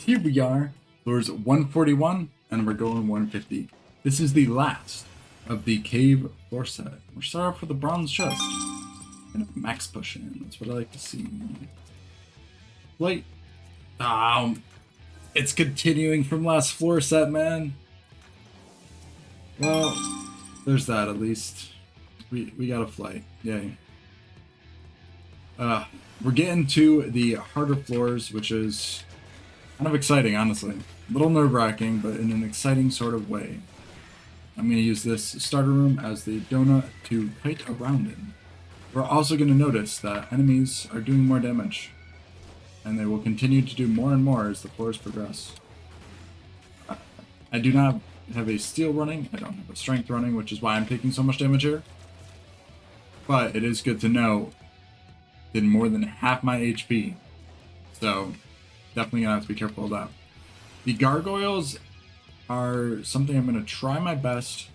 Here we are, floors 141, and we're going 150. This is the last of the cave floor set. We're starting off with a bronze chest and a max push in. That's what I like to see. Light. It's continuing from last floor set, man. Well, there's that at least. We got a flight. Yay. We're getting to the harder floors, which is kind of exciting, honestly. A little nerve-wracking, but in an exciting sort of way. I'm going to use this starter room as the donut to kite around in. We're also going to notice that enemies are doing more damage, and they will continue to do more and more as the floors progress. I do not have a steel running, I don't have a strength running, which is why I'm taking so much damage here. But it is good to know did more than half my HP, so definitely gonna have to be careful of that. The gargoyles are something I'm gonna try my best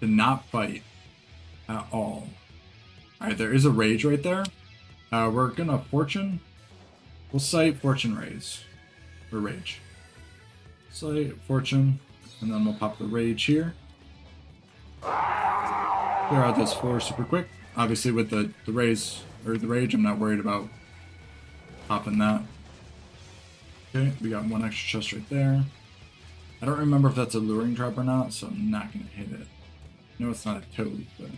to not fight at all. Alright, there is a rage right there. We're gonna fortune. We'll cite fortune raise. Or rage. Cite fortune. And then we'll pop the rage here. Clear out this floor super quick. Obviously with the raise or the rage, I'm not worried about popping that. Okay, we got one extra chest right there. I don't remember if that's a luring trap or not, so I'm not gonna hit it. No, it's not a toad, but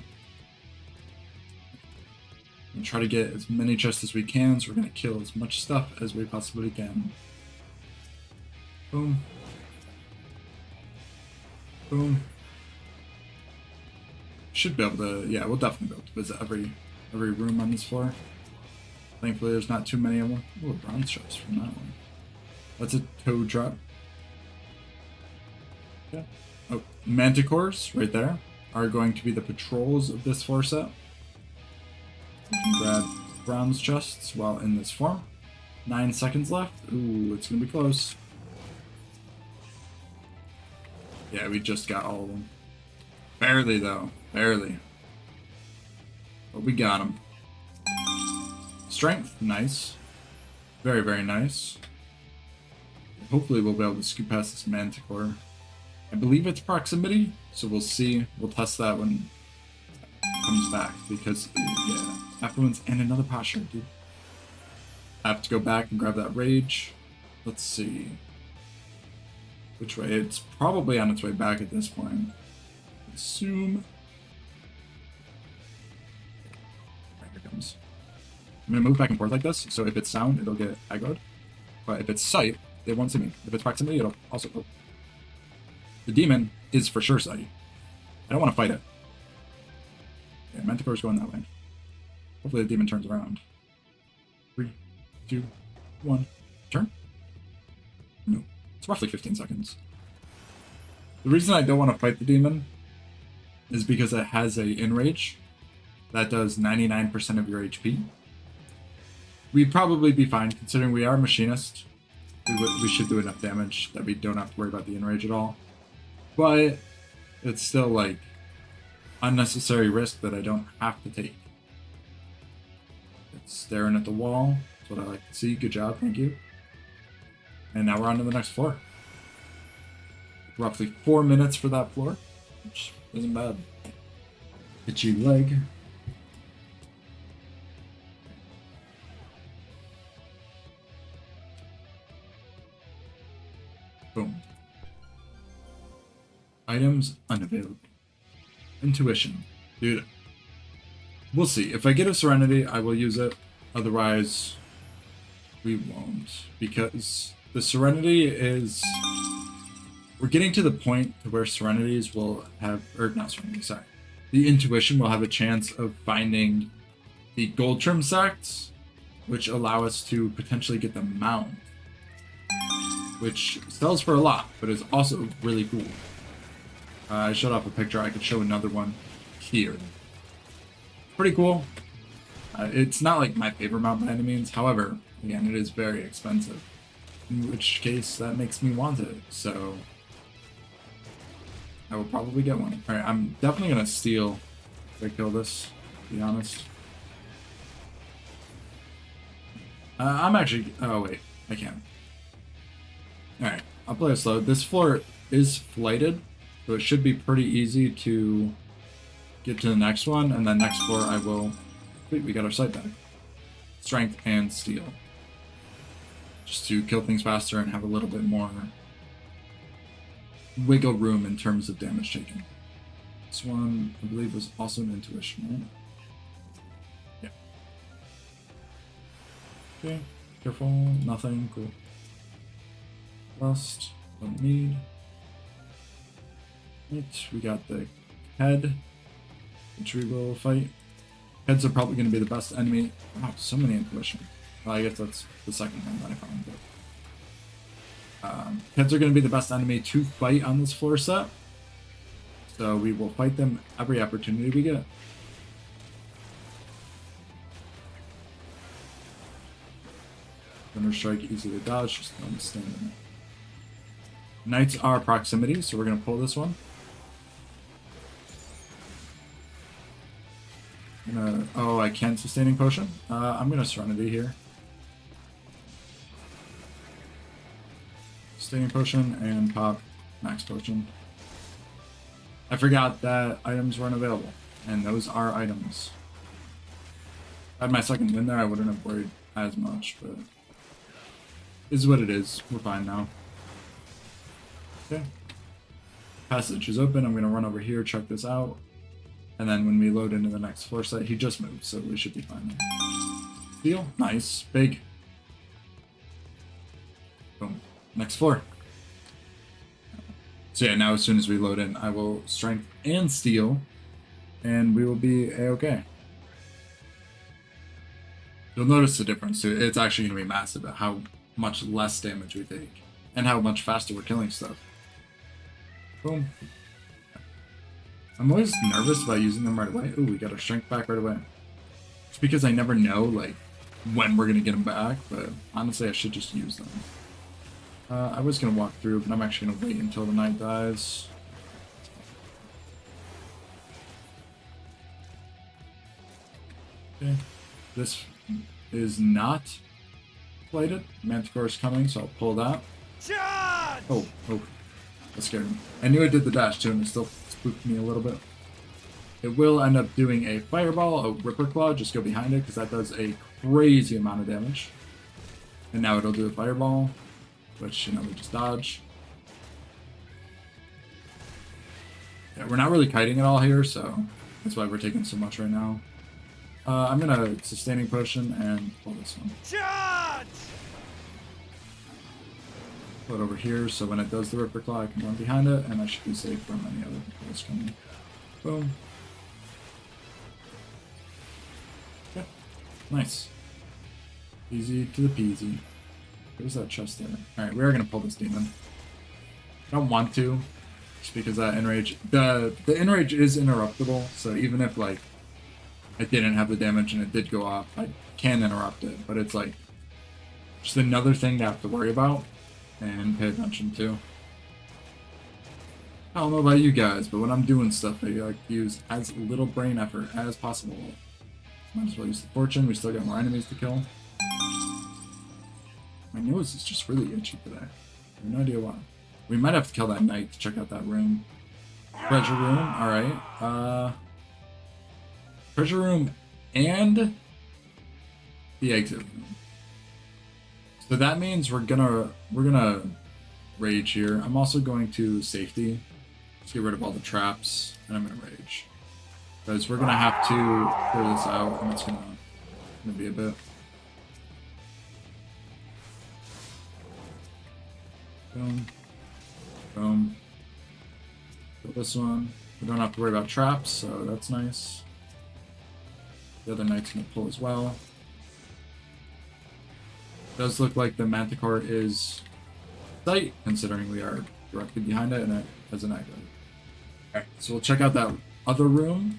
and try to get as many chests as we can, so we're gonna kill as much stuff as we possibly can. Boom. Boom. Should be able to, yeah, we'll definitely be able to visit every room on this floor. Thankfully there's not too many of them. Ooh, a bronze chest from that one. That's a toad trap. Yeah. Oh, manticores right there are going to be the patrols of this floor set. You can grab bronze chests while in this form. 9 seconds left. Ooh, it's gonna be close. Yeah, we just got all of them. Barely though, barely. But we got them. Strength, nice. Very, very nice. Hopefully we'll be able to scoop past this manticore. I believe it's proximity, so we'll see. We'll test that when it comes back, because, yeah, affluence and another posture, dude. I have to go back and grab that rage. Let's see. Which way? It's probably on its way back at this point. Assume. Right, here it comes. I'm gonna move back and forth like this, so if it's sound, it'll get aggroed. But if it's sight, it won't see me. If it's proximity, it'll also go. The demon is for sure sight. I don't want to fight it. Yeah, Manticore's going that way. Hopefully the demon turns around. 3, 2, 1. Turn? No. It's roughly 15 seconds. The reason I don't want to fight the demon is because it has a enrage that does 99% of your HP. We'd probably be fine, considering we are machinist. We should do enough damage that we don't have to worry about the enrage at all. But it's still like unnecessary risk that I don't have to take. It's staring at the wall. That's what I like to see. Good job, thank you. And now we're on to the next floor. Roughly 4 minutes for that floor, which isn't bad. Itchy leg. Boom. Items unavailable. Intuition. Dude, we'll see. If I get a Serenity, I will use it. Otherwise, we won't. Because the Serenity is... We're getting to the point to where Serenities will have... Or not Serenity, sorry. The Intuition will have a chance of finding the gold trim sects, which allow us to potentially get the mount. Which sells for a lot, but is also really cool. I showed off a picture. I could show another one here. Pretty cool. It's not like my favorite mount by any means. However, again, it is very expensive. In which case, that makes me want it. So, I will probably get one. Alright, I'm definitely going to steal if I kill this, to be honest. I'm actually... Oh, wait. I can't. I'll play it slow. This floor is flighted, so it should be pretty easy to get to the next one, and then next floor I will... Wait, we got our sight back. Strength and steel. Just to kill things faster and have a little bit more wiggle room in terms of damage taken. This one, I believe, was also an intuition, right? Yeah. Okay, careful, nothing, cool. Lust, don't need. Right, we got the head, which we will fight. Heads are probably going to be the best enemy. Wow, so many intuition. Well, I guess that's the second one that I found. But, heads are going to be the best enemy to fight on this floor set. So we will fight them every opportunity we get. Thunder Strike, easy to dodge, just don't stand in it. Knights are proximity, so we're going to pull this one. Oh, I can't sustaining potion. I'm gonna Serenity here. Sustaining potion and pop max potion. I forgot that items weren't available, and those are items. If I had my second win there, I wouldn't have worried as much, but it is what it is. We're fine now. Okay. Passage is open. I'm gonna run over here, check this out. And then when we load into the next floor set, he just moved, so we should be fine. Steel, nice, big. Boom. Next floor. So yeah, now as soon as we load in, I will strength and steel, and we will be a-okay. You'll notice the difference too. It's actually going to be massive at how much less damage we take, and how much faster we're killing stuff. Boom. I'm always nervous about using them right away. Ooh, we got our strength back right away. It's because I never know, like, when we're going to get them back, but honestly, I should just use them. I was going to walk through, but I'm actually going to wait until the knight dies. Okay. This is not plated. Manticore is coming, so I'll pull that. Charge! Oh, that scared me. I knew it did the dash too, and it still spooked me a little bit. It will end up doing a fireball, a Ripper Claw, just go behind it, because that does a crazy amount of damage. And now it'll do a fireball, which, you know, we just dodge. Yeah, we're not really kiting at all here, so that's why we're taking so much right now. I'm gonna sustaining potion and pull this one. Charge! Put it over here, so when it does the Ripper Claw, I can run behind it, and I should be safe from any other controls coming. Boom. Okay, nice. Easy to the peasy. There's that chest there. Alright, we are going to pull this demon. I don't want to, just because that enrage... The enrage is interruptible, so even if, like, I didn't have the damage and it did go off, I can interrupt it, but it's, like, just another thing to have to worry about and pay attention to. I don't know about you guys, but when I'm doing stuff, I like to use as little brain effort as possible. Might as well use the fortune. We still got more enemies to kill. My nose is just really itchy today. I have no idea why. We might have to kill that knight to check out that room. Treasure room, alright. Treasure room and the exit room. So that means we're gonna rage here. I'm also going to safety. Let's get rid of all the traps, and I'm gonna rage. Because we're gonna have to clear this out, and it's gonna be a bit. Boom. Boom. Kill this one. We don't have to worry about traps, so that's nice. The other knight's gonna pull as well. Does look like the Manticore is tight, considering we are directly behind it and it has an exit. Okay, so we'll check out that other room,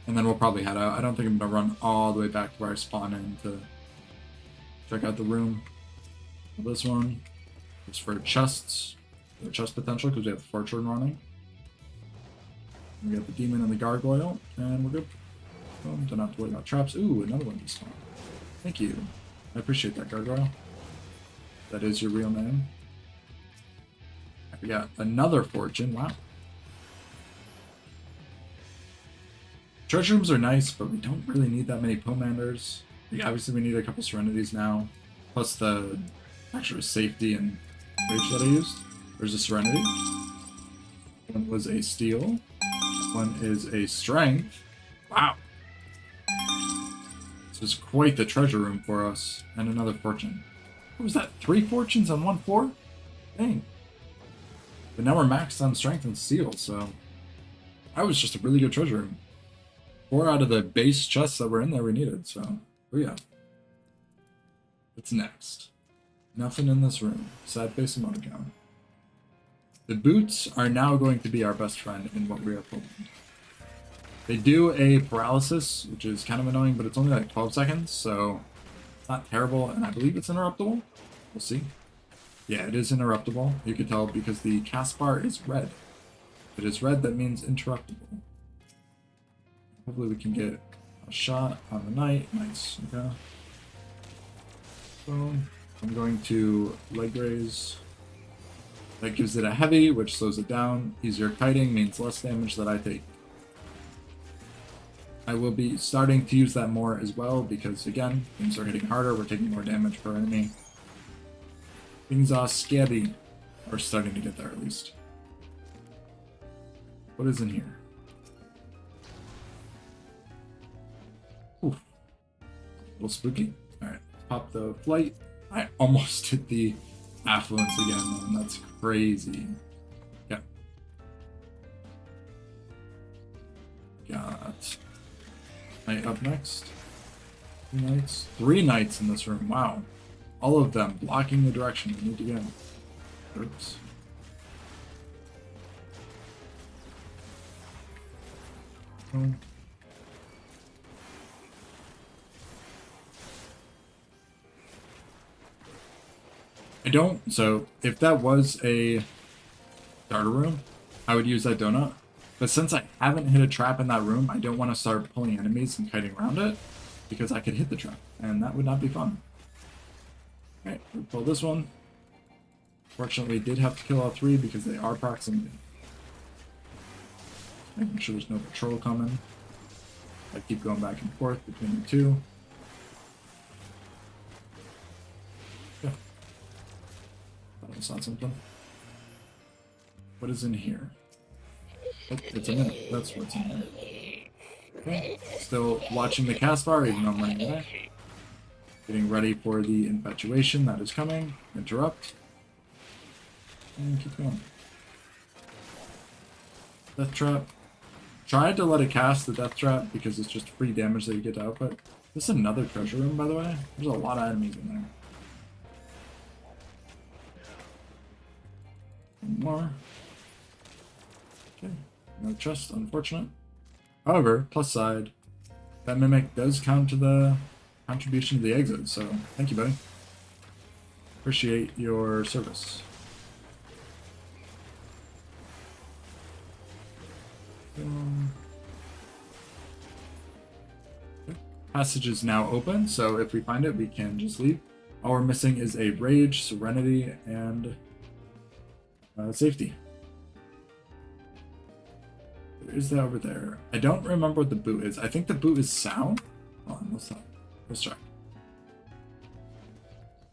and then we'll probably head out. I don't think I'm gonna run all the way back to where I spawn in to check out the room. This one is for chests, the chest potential, because we have the fortune running. We got the demon and the gargoyle, and we're good. Boom, don't have to worry about traps. Ooh, another one just spawned. Thank you. I appreciate that, gargoyle. That is your real name. We got another fortune. Wow. Treasure rooms are nice, but we don't really need that many Pomanders. Like, obviously, we need a couple Serenities now, plus the extra safety and rage that I used. There's a Serenity. One was a Steel. One is a Strength. Wow. This is quite the treasure room for us. And another fortune. What was that? 3 fortunes on 1 floor? Dang. But now we're maxed on Strength and Steel, so that was just a really good treasure room. 4 out of the base chests that were in there we needed, so yeah. What's next? Nothing in this room. Sad face emoticon. The boots are now going to be our best friend in what we are pulling. They do a paralysis, which is kind of annoying, but it's only like 12 seconds, so it's not terrible, and I believe it's interruptible. We'll see. Yeah, it is interruptible. You can tell because the cast bar is red. If it is red, that means interruptible. Hopefully we can get a shot on the knight. Nice. Okay. Boom. I'm going to leg raise. That gives it a heavy, which slows it down. Easier kiting means less damage that I take. I will be starting to use that more as well because, again, things are hitting harder. We're taking more damage per enemy. Things are scary. Or starting to get there, at least. What is in here? Ooh. A little spooky. Alright, pop the flight. I almost hit the affluence again, man. That's crazy. Yeah. Got knight up next. 2 knights. 3 knights in this room. Wow. All of them blocking the direction we need to go. Oops. Oh. I don't, so if that was a starter room, I would use that donut. But since I haven't hit a trap in that room, I don't want to start pulling enemies and kiting around it because I could hit the trap and that would not be fun. Alright, we'll pull this one. Fortunately, did have to kill all 3 because they are proximity. Making sure there's no patrol coming. I keep going back and forth between the 2. Yeah. Thought I saw something. What is in here? Oh, it's a minute. That's what's in here. Okay. Still watching the cast bar, even though I'm running away. Getting ready for the infatuation that is coming. Interrupt. And keep going. Death trap. Tried to let it cast the death trap because it's just free damage that you get to output. This is another treasure room, by the way. There's a lot of enemies in there. One more. Okay. No chest, unfortunate. However, plus side, that mimic does count to the contribution to the exit, so thank you, buddy. Appreciate your service. Passage is now open, so if we find it, we can just leave. All we're missing is a rage, serenity, and safety. What is that over there? I don't remember what the boot is. I think the boot is sound. Hold on, let's try.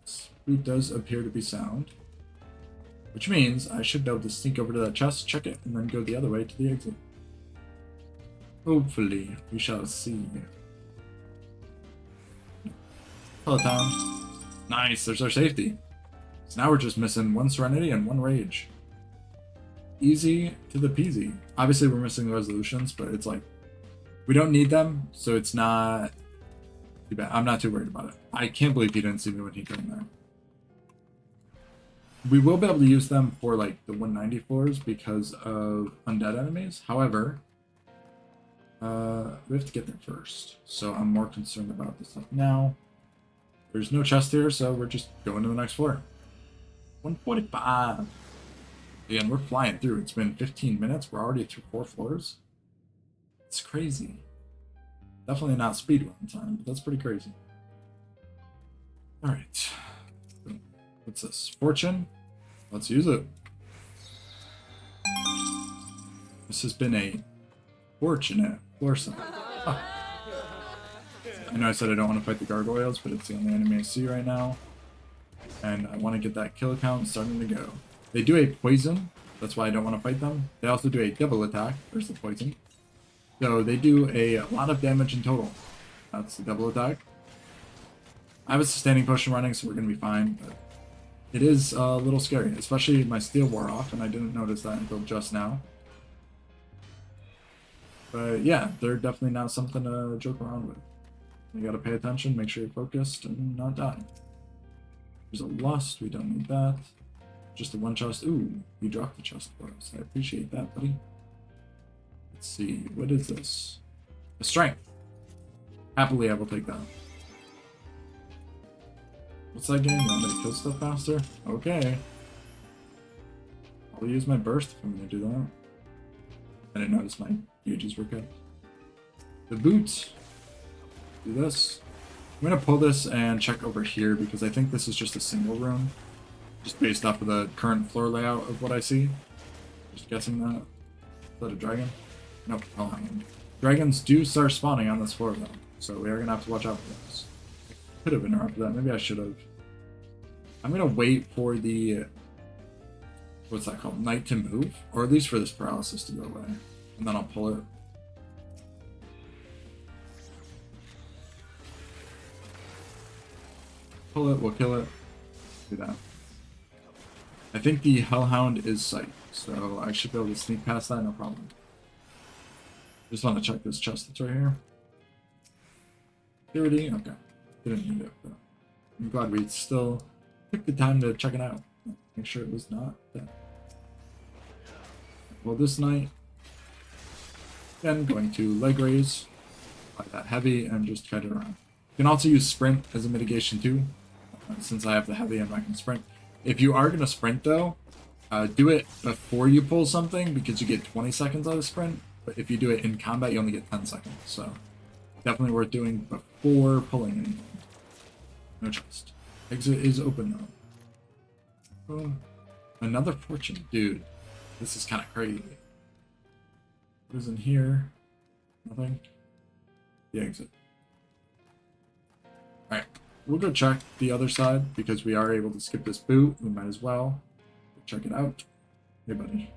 This boot does appear to be sound, which means I should be able to sneak over to that chest, check it, and then go the other way to the exit. Hopefully, we shall see. Peloton. Nice, there's our safety. So now we're just missing 1 serenity and 1 rage. Easy to the peasy. Obviously, we're missing the resolutions, but it's like, we don't need them, so it's not too bad. I'm not too worried about it. I can't believe he didn't see me when he came there. We will be able to use them for like the 190 floors because of undead enemies. However, we have to get there first, so I'm more concerned about this stuff now. There's no chest here, so we're just going to the next floor. 145. Again, we're flying through. It's been 15 minutes. We're already through 4 floors. It's crazy. Definitely not speedrun time, but that's pretty crazy. All right. What's this? Fortune. Let's use it. This has been a fortunate floor set. Oh. I know I said I don't want to fight the gargoyles, but it's the only enemy I see right now. And I want to get that kill count starting to go. They do a poison, that's why I don't want to fight them. They also do a double attack, there's the poison. So they do a lot of damage in total. That's the double attack. I have a sustaining potion running, so we're going to be fine, but it is a little scary, especially my steel wore off, and I didn't notice that until just now. But yeah, they're definitely not something to joke around with. You gotta pay attention, make sure you're focused, and not die. There's a lust, we don't need that. Just a one chest. Ooh, you dropped the chest for us. I appreciate that, buddy. Let's see, what is this? A strength. Happily, I will take that. What's that game? You want me to kill stuff faster? Okay. I'll use my burst if I'm gonna do that. I didn't notice my gauges were cut. The boots. Do this. I'm gonna pull this and check over here because I think this is just a single room. Just based off of the current floor layout of what I see. Just guessing that. Is that a dragon? Nope, oh, hang on. Dragons do start spawning on this floor though, so we are gonna have to watch out for those. Could have interrupted that. Maybe I should have. I'm gonna wait for the what's that called? Night to move, or at least for this paralysis to go away, and then I'll pull it. Pull it. We'll kill it. Do that. I think the Hellhound is sight, so I should be able to sneak past that, no problem. Just want to check this chest that's right here. Security. Okay. Didn't need it, but I'm glad we still took the time to check it out. Make sure it was not dead. Well, this night, again, going to leg raise, apply that heavy, and just kite it around. You can also use sprint as a mitigation too, since I have the heavy and I can sprint. If you are going to sprint though, do it before you pull something because you get 20 seconds out of sprint, but if you do it in combat, you only get 10 seconds, so definitely worth doing before pulling anything. No chest. Exit is open though. Boom. Another fortune. Dude, this is kind of crazy. What is in here? Nothing. The exit. Alright, we'll go check the other side because we are able to skip this boot. We might as well check it out. Hey, buddy.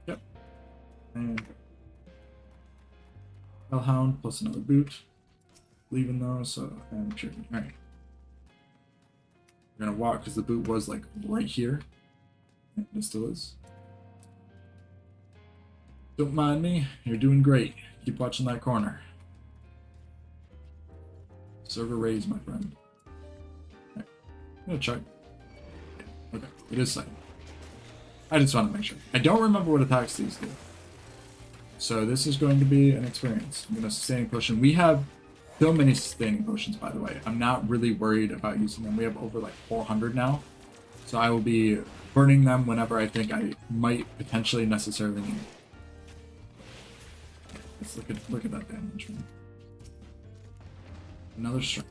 Yep. And Hellhound plus another boot. Leaving those, so and sure. Alright. We're gonna walk because the boot was like right here. And it still is. Don't mind me, you're doing great. Keep watching that corner. Server raised, my friend. Okay. I'm gonna check. Okay, it is sight. I just want to make sure. I don't remember what attacks these do. So this is going to be an experience. I'm gonna sustaining potion. We have so many sustaining potions, by the way. I'm not really worried about using them. We have over like 400 now. So I will be burning them whenever I think I might potentially necessarily need. Let's look at that damage. Another strength.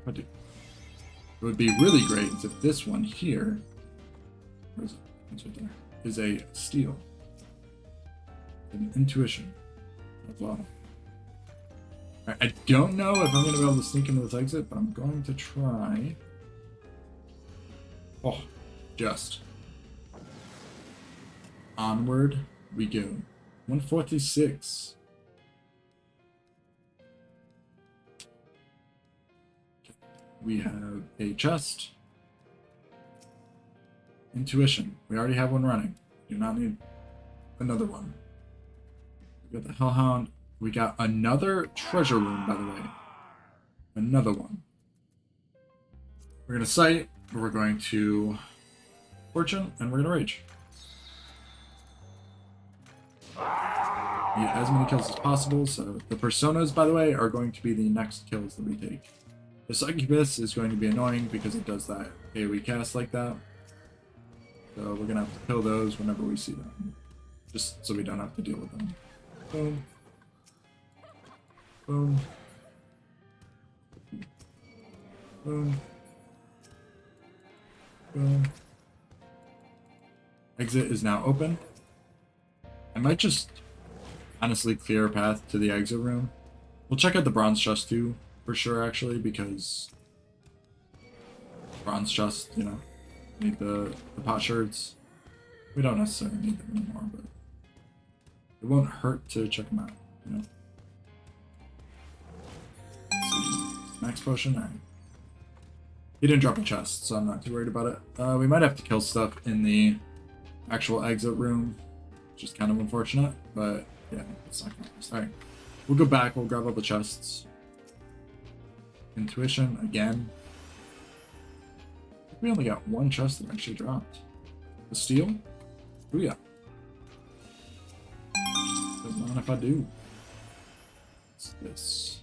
I do. It would be really great if this one here, where is it? It's right there, is a steel. An intuition as well. Right, I don't know if I'm going to be able to sneak into this exit, but I'm going to try. Oh, just. Onward we go. 146. We have a chest. Intuition. We already have one running. Do not need another one. We got the Hellhound. We got another treasure room, by the way. Another one. We're going to sight. We're going to fortune, and we're going to rage. Get as many kills as possible. So the personas, by the way, are going to be the next kills that we take. The succubus is going to be annoying because it does that AoE cast like that. So we're going to have to kill those whenever we see them. Just so we don't have to deal with them. Boom. Boom. Boom. Boom. Exit is now open. I might just honestly clear a path to the exit room. We'll check out the bronze chest too, for sure, actually, because bronze chest, you know, need the pot shards. We don't necessarily need them anymore, but it won't hurt to check them out, you know. Let's see. Max potion, alright. He didn't drop a chest, so I'm not too worried about it. We might have to kill stuff in the actual exit room, which is kind of unfortunate, but yeah, it's not gonna last. Alright, we'll go back, we'll grab all the chests. Intuition, again. We only got one chest that actually dropped. The steel? Oh yeah. Don't mind if I do. What's this?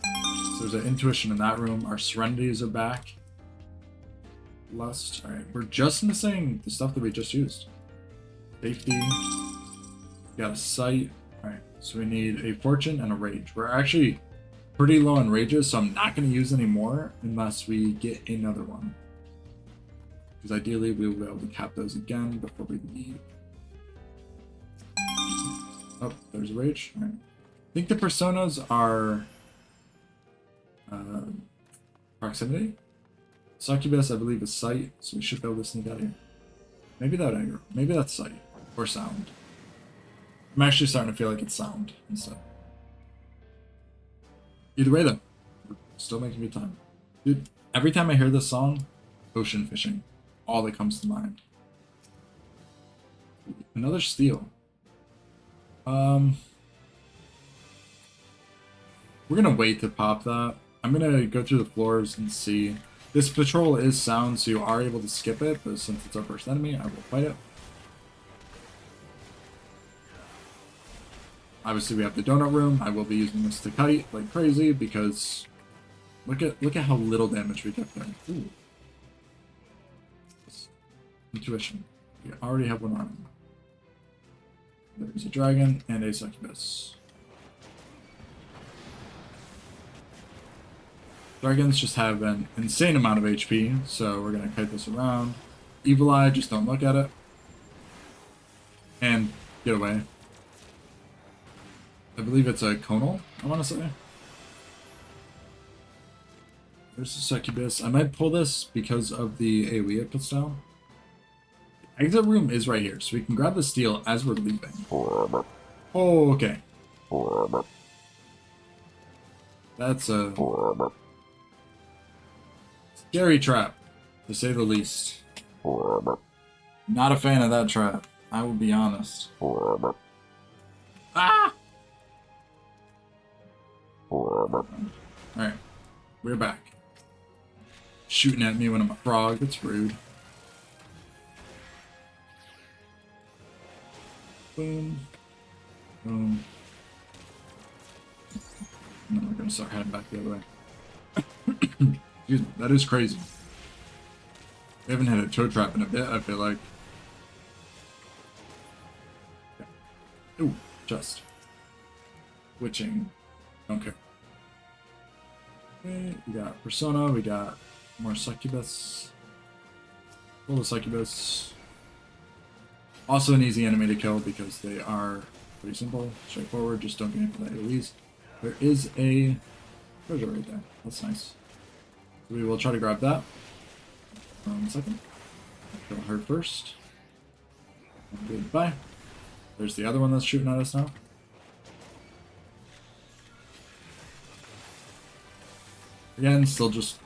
So there's an intuition in that room. Our serenities are back. Lust. Alright, we're just missing the stuff that we just used. Safety. We got a sight. Alright, so we need a fortune and a rage. We're actually pretty low on rages, so I'm not going to use any more unless we get another one. Because ideally we will be able to cap those again before we leave. Oh, there's a rage. Alright. I think the personas are proximity. Succubus, I believe, is sight, so we should be able to sneak out of here. Maybe that aggro. Maybe that's sight. Or sound. I'm actually starting to feel like it's sound instead. Either way, though, we're still making good time. Dude, every time I hear this song, ocean fishing. All that comes to mind. Another steel. We're gonna wait to pop that. I'm gonna go through the floors and see. This patrol is sound, so you are able to skip it, but since it's our first enemy, I will fight it. Obviously, we have the donut room. I will be using this to kite like crazy because look at how little damage we get there. Ooh. Intuition. We already have one on. There's a dragon and a succubus. Dragons just have an insane amount of HP, so we're gonna kite this around. Evil Eye, just don't look at it. And get away. I believe it's a conal, I want to say. There's a succubus. I might pull this because of the AoE it puts down. The exit room is right here, so we can grab the steel as we're leaving. Oh, okay. That's a scary trap, to say the least. Not a fan of that trap, I will be honest. Ah! Alright, we're back. Shooting at me when I'm a frog, that's rude. Boom. Boom. And then we're gonna start heading back the other way. Excuse me, that is crazy. We haven't had a toe trap in a bit, I feel like. Okay. Ooh, chest. Witching. Okay. Okay, we got Persona, we got more Succubus. Full of Succubus. Also an easy enemy to kill because they are pretty simple, straightforward, just don't get into the AoEs. There is a treasure right there. That's nice. So we will try to grab that. One second. Kill her first. Goodbye. There's the other one that's shooting at us now. Again, still just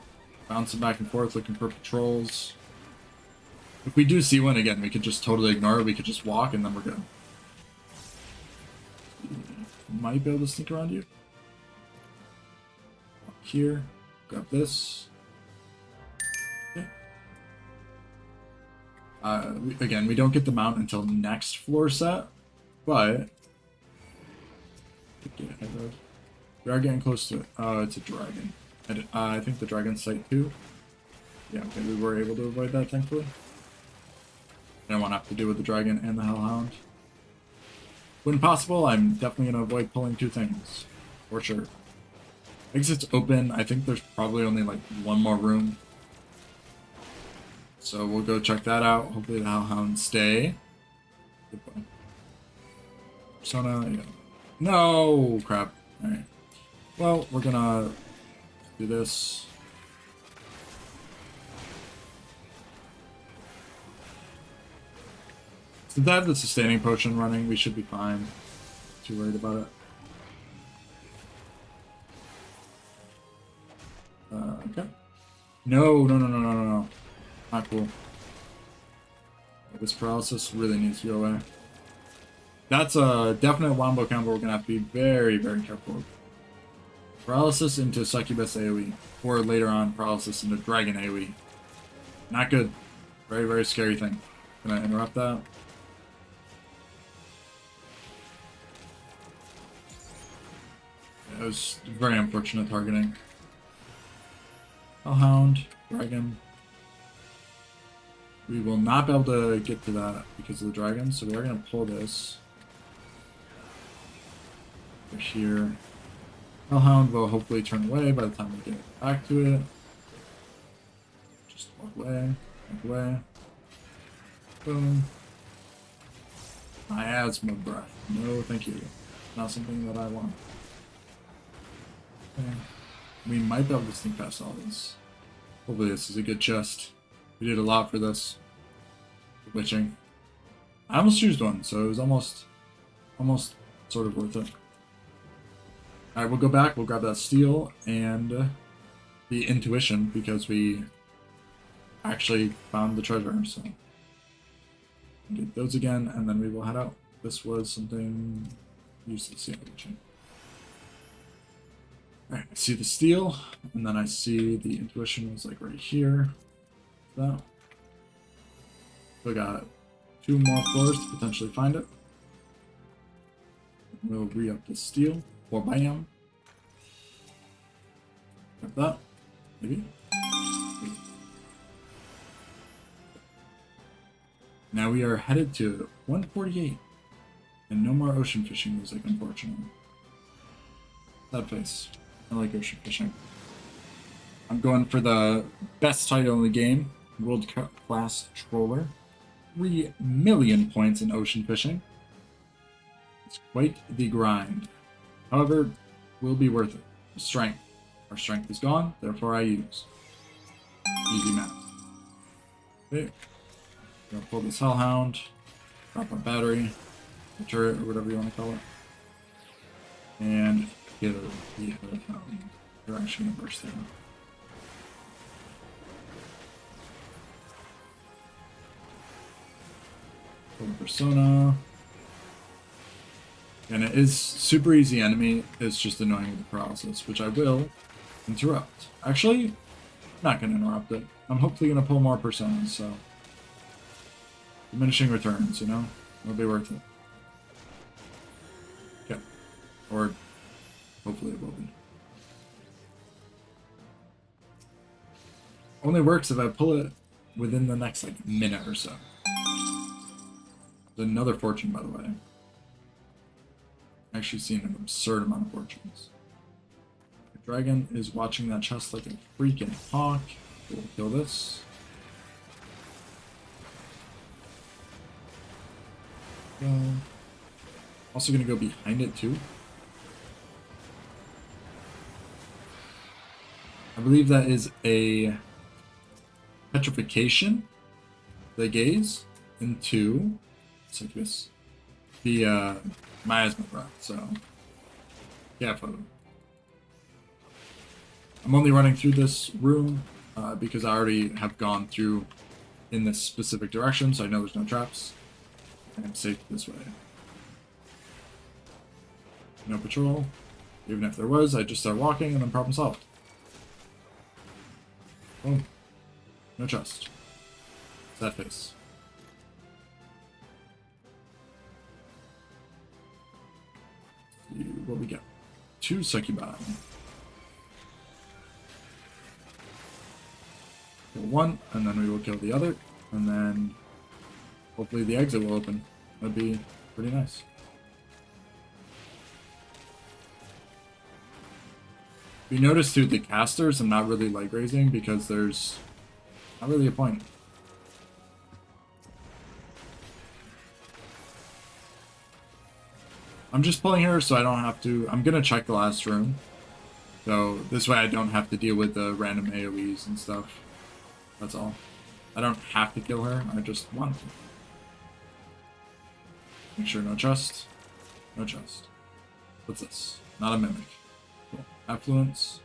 bouncing back and forth, looking for patrols. If we do see one again, we could just totally ignore it. We could just walk and then we're good. Might be able to sneak around you. Walk here. Grab this. Okay. Again, we don't get the mount until next floor set, but we are getting close to it. Oh, it's a dragon. I think the dragon's sight too. Yeah, okay, we were able to avoid that, thankfully. I don't want to have to deal with the dragon and the hellhound. When possible, I'm definitely going to avoid pulling two things. For sure. Exit's open. I think there's probably only like one more room. So we'll go check that out. Hopefully the Hellhounds stay. Goodbye. Persona, yeah. No! Crap. Alright. Well, we're gonna do this. Since I have the sustaining potion running, we should be fine. Not too worried about it. Okay. No, no, no, no, no, no, no. Not cool. This paralysis really needs to go away. That's a definite wombo combo we're gonna have to be very, very careful with. Paralysis into Succubus AoE. Or later on, paralysis into Dragon AoE. Not good. Very, very scary thing. Can I interrupt that? It was very unfortunate targeting. Hellhound, Dragon. We will not be able to get to that because of the dragon, so we are going to pull this. Over here. Hellhound will hopefully turn away by the time we get back to it. Just walk away, walk away. Boom. Miasma breath. No, thank you. Not something that I want. Okay. We might be able to sneak past all this. Hopefully this is a good chest. We did a lot for this. Witching. I almost used one, so it was almost sort of worth it. Alright, we'll go back, we'll grab that steel and the intuition because we actually found the treasure, so get those again and then we will head out. This was something useless, yeah, witching. Alright, I see the steel, and then I see the intuition was like right here. That. We got 2 more floors to potentially find it. We'll re-up the steel. Or bam. Grab that. Maybe. Now we are headed to 148. And no more ocean fishing music, unfortunately. Sad face. I like ocean fishing. I'm going for the best title in the game. World Class Troller. 3 million points in ocean fishing. It's quite the grind. However, will be worth it. Strength. Our strength is gone, therefore I use. Easy math. Okay. Gonna pull this Hellhound. Drop our battery. The turret, or whatever you want to call it. And get the Hellhound. They're actually gonna burst there. Persona. And it is super easy enemy, it's just annoying with the paralysis, which I will interrupt. Actually, I'm not going to interrupt it. I'm hopefully going to pull more personas, so diminishing returns, you know? It'll be worth it. Okay. Or hopefully it will be. Only works if I pull it within the next like minute or so. Another fortune, by the way. Actually seen an absurd amount of fortunes. The dragon is watching that chest like a freaking hawk. We'll kill this. Also gonna go behind it too. I believe that is a petrification. The gaze into Succubus. The miasma breath, so yeah, photo. I'm only running through this room because I already have gone through in this specific direction, so I know there's no traps. I'm safe this way. No patrol. Even if there was, I'd just start walking and then problem solved. Boom. No chest. Sad face. What we got? 2 succubi. Kill one, and then we will kill the other, and then hopefully the exit will open. That'd be pretty nice. We noticed too the casters I'm not really leg raising because there's not really a point. I'm just pulling her so I don't have to. I'm gonna check the last room, so this way I don't have to deal with the random AoEs and stuff. That's all. I don't have to kill her. I just want to. Make sure no chest. No chest. What's this? Not a mimic. Cool. Affluence.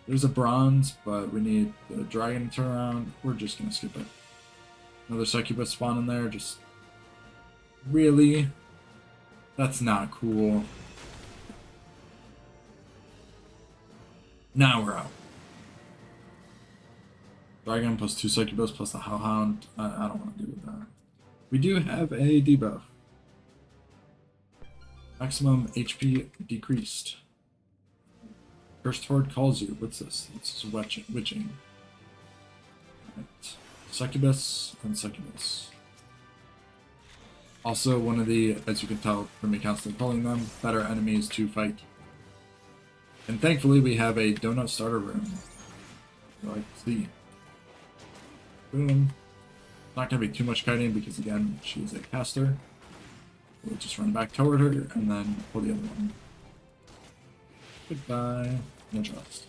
There's a bronze, but we need the dragon to turn around. We're just gonna skip it. Another succubus spawn in there. Just really? That's not cool. Now we're out. Dragon plus 2 succubus plus the hellhound. I don't want to deal with that. We do have a debuff. Maximum HP decreased. Cursed Horde calls you. What's this? This is witching. Right. Succubus and succubus. Also, one of the, as you can tell from me constantly pulling them, better enemies to fight. And thankfully, we have a donut starter room. Like, see. Boom. Not going to be too much kiting because, again, she's a caster. We'll just run back toward her and then pull the other one. Goodbye. No trust.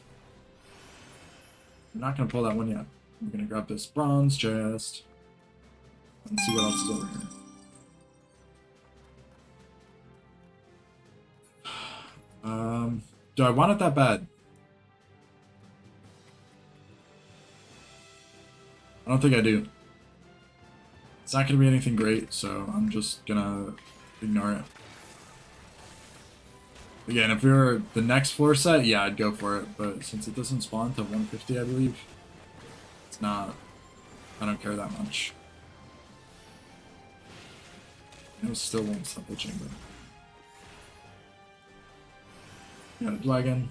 I'm not going to pull that one yet. We're going to grab this bronze chest and see what else is over here. Do I want it that bad? I don't think I do. It's not going to be anything great, so I'm just going to ignore it. Again, if we were the next floor set, yeah, I'd go for it, but since it doesn't spawn to 150, I believe, it's not, I don't care that much. It still won't stop the chamber. Got a dragon.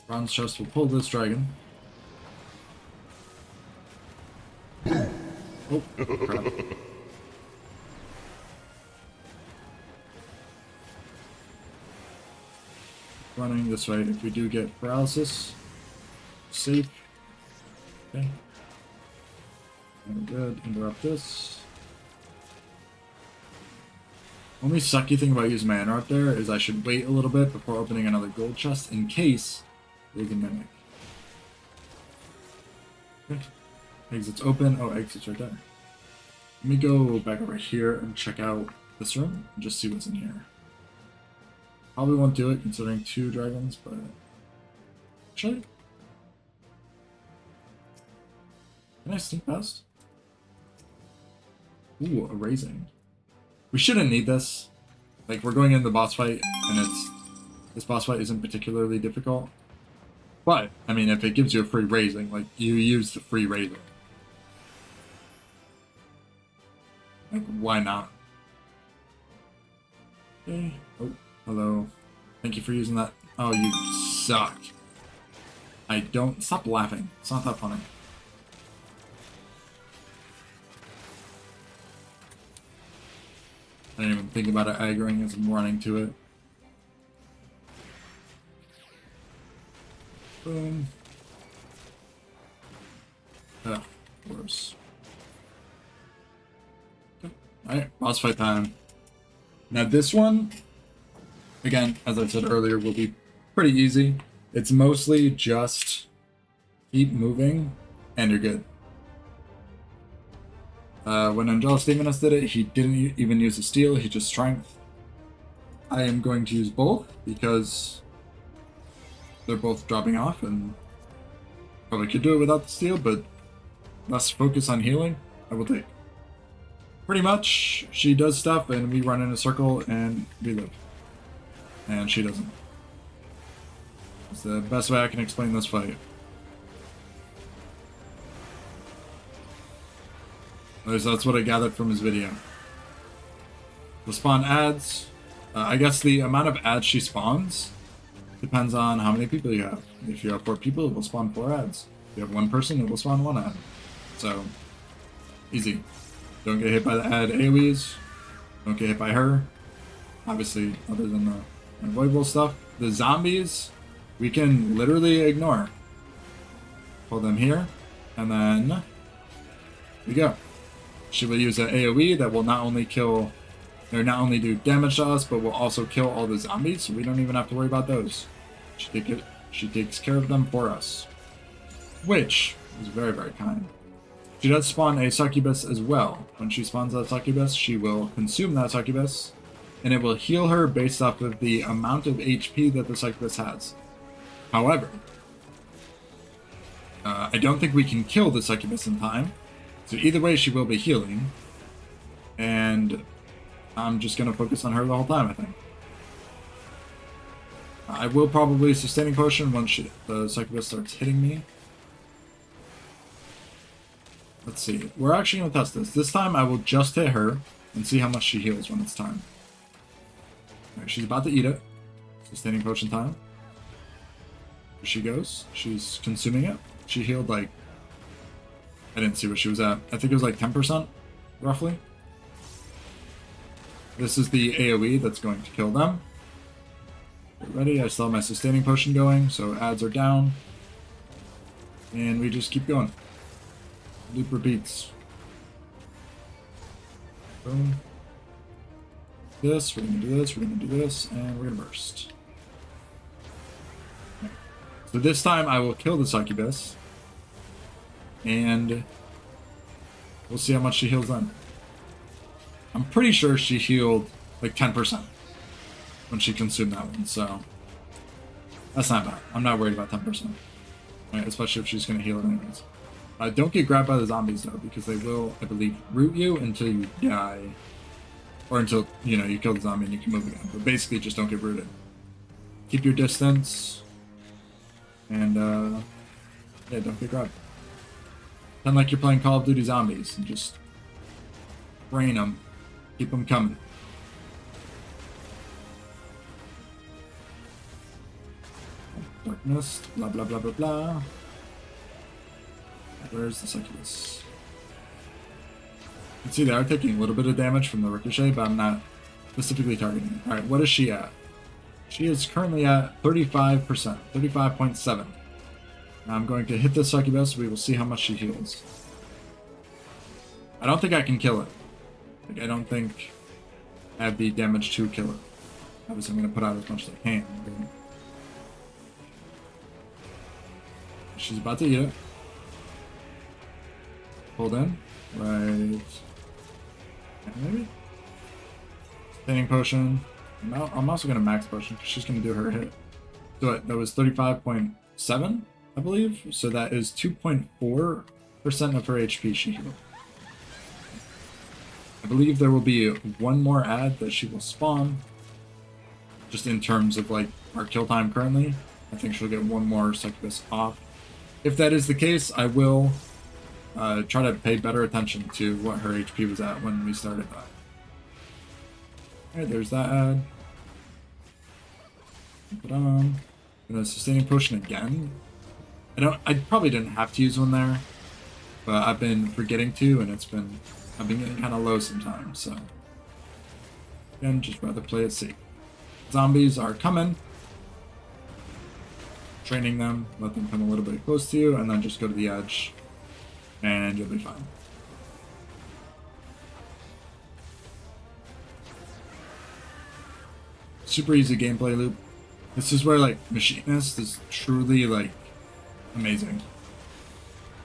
Bronze chest will pull this dragon. Oh, crap. Running this way if we do get paralysis. Safe. Okay. Very good. Interrupt this. Only sucky thing about using my interrupt there is I should wait a little bit before opening another gold chest in case there's a mimic. Okay. Exit's open. Oh, exit's right there. Let me go back over here and check out this room and just see what's in here. Probably won't do it considering 2 dragons, but should I? Can I sneak past? Ooh, a raising. We shouldn't need this. Like, we're going into the boss fight, and this boss fight isn't particularly difficult. But, I mean, if it gives you a free raising, like, you use the free raising. Like, why not? Okay. Oh, hello. Thank you for using that. Oh, you suck. I don't... Stop laughing. It's not that funny. I didn't even think about it aggroing as I'm running to it. Boom. Ugh, worse. Okay. Alright, boss fight time. Now this one, again, as I said earlier, will be pretty easy. It's mostly just keep moving and you're good. When Angelus Demoness did it, he didn't even use the steel, he just strength. I am going to use both because they're both dropping off and probably could do it without the steel, but less focus on healing, I will take. Pretty much, she does stuff and we run in a circle and we live. And she doesn't. It's the best way I can explain this fight. At least that's what I gathered from his video. The spawn adds. I guess the amount of ads she spawns depends on how many people you have. If you have 4 people, it will spawn 4 ads. If you have 1 person, it will spawn 1 ad. So, easy. Don't get hit by the ad AoEs. Don't get hit by her. Obviously, other than the unavoidable stuff. The zombies, we can literally ignore. Pull them here, and then we go. She will use an AoE that will not only kill, or not only do damage to us, but will also kill all the zombies, so we don't even have to worry about those. She takes care of them for us, which is very, very kind. She does spawn a succubus as well. When she spawns that succubus, she will consume that succubus, and it will heal her based off of the amount of HP that the succubus has. However, I don't think we can kill the succubus in time, so either way she will be healing, and I'm just going to focus on her the whole time, I think. I will probably sustaining potion once the succubus starts hitting me. Let's see. We're actually going to test this. This time I will just hit her and see how much she heals when it's time. Alright, she's about to eat it. Sustaining potion time. Here she goes. She's consuming it. She healed like... I didn't see what she was at. I think it was like 10%, roughly. This is the AoE that's going to kill them. Get ready. I still have my sustaining potion going, so adds are down. And we just keep going. Loop repeats. Boom. This, we're going to do this, we're going to do this, and we're going to burst. Okay. So this time I will kill the succubus. And we'll see how much she heals then. I'm pretty sure she healed like 10% when she consumed that one, so that's not bad. I'm not worried about 10%. Right, especially if she's going to heal it anyways. Don't get grabbed by the zombies though, because they will, I believe, root you until you die. Or until, you know, you kill the zombie and you can move again. But basically just don't get rooted. Keep your distance. And, yeah, don't get grabbed. Pretend like you're playing Call of Duty Zombies and just brain them. Keep them coming. Darkness, blah blah blah blah blah. Where's the succubus? You can see they are taking a little bit of damage from the ricochet, but I'm not specifically targeting. Alright, what is she at? She is currently at 35%, 35.7. I'm going to hit the succubus. We will see how much she heals. I don't think I can kill it. Like, I don't think I have the damage to kill it. Obviously, I'm going to put out as much as I can. She's about to eat it. Hold in. Right. Maybe? Sustaining potion. I'm also going to max potion because she's going to do her hit. So that was 35.7, I believe. So that is 2.4% of her HP she healed. I believe there will be one more ad that she will spawn. Just in terms of like our kill time currently. I think she'll get one more succubus off. If that is the case, I will try to pay better attention to what her HP was at when we started that. Alright, there's that ad. Put on. Gonna sustaining potion again. I probably didn't have to use one there, but I've been forgetting to, and I've been getting kind of low sometimes, so again, just rather play it safe. Zombies are coming. Training them, let them come a little bit close to you, and then just go to the edge, and you'll be fine. Super easy gameplay loop. This is where like Machinist is truly like amazing.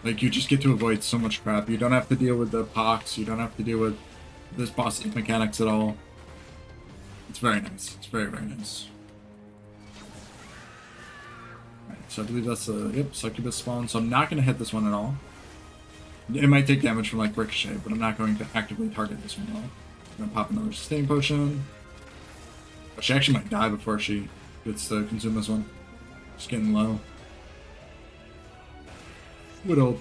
Like you just get to avoid so much crap. You don't have to deal with the pox. You don't have to deal with this boss's mechanics at all. It's very nice. It's very, very nice. Alright, so I believe that's a succubus spawn. So I'm not going to hit this one at all. It might take damage from like ricochet, but I'm not going to actively target this one at all. I'm going to pop another sustaining potion. She actually might die before she gets to consume this one. Just getting low. Good old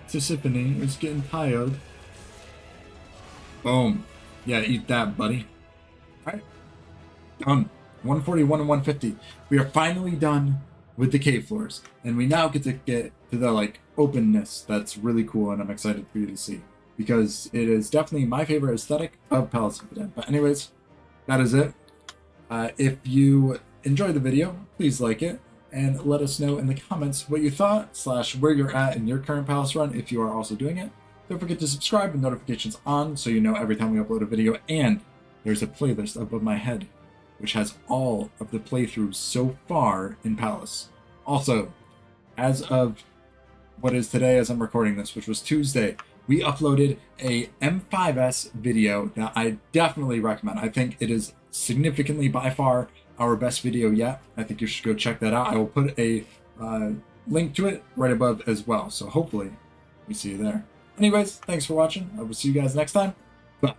Tisiphone is getting tired. Boom. Yeah, eat that, buddy. Alright. Done. 141 and 150. We are finally done with the cave floors. And we now get to the like openness that's really cool, and I'm excited for you to see. Because it is definitely my favorite aesthetic of Palace of the Dead. But anyways, that is it. If you enjoyed the video, please like it and let us know in the comments what you thought / where you're at in your current palace run if you are also doing it. Don't forget to subscribe with notifications on so you know every time we upload a video. And there's a playlist above my head, which has all of the playthroughs so far in Palace. Also, as of what is today as I'm recording this, which was Tuesday, we uploaded a M5S video that I definitely recommend. I think it is significantly by far our best video yet. I think you should go check that out. I will put a link to it right above as well. So hopefully we see you there. Anyways, thanks for watching. I will see you guys next time. Bye.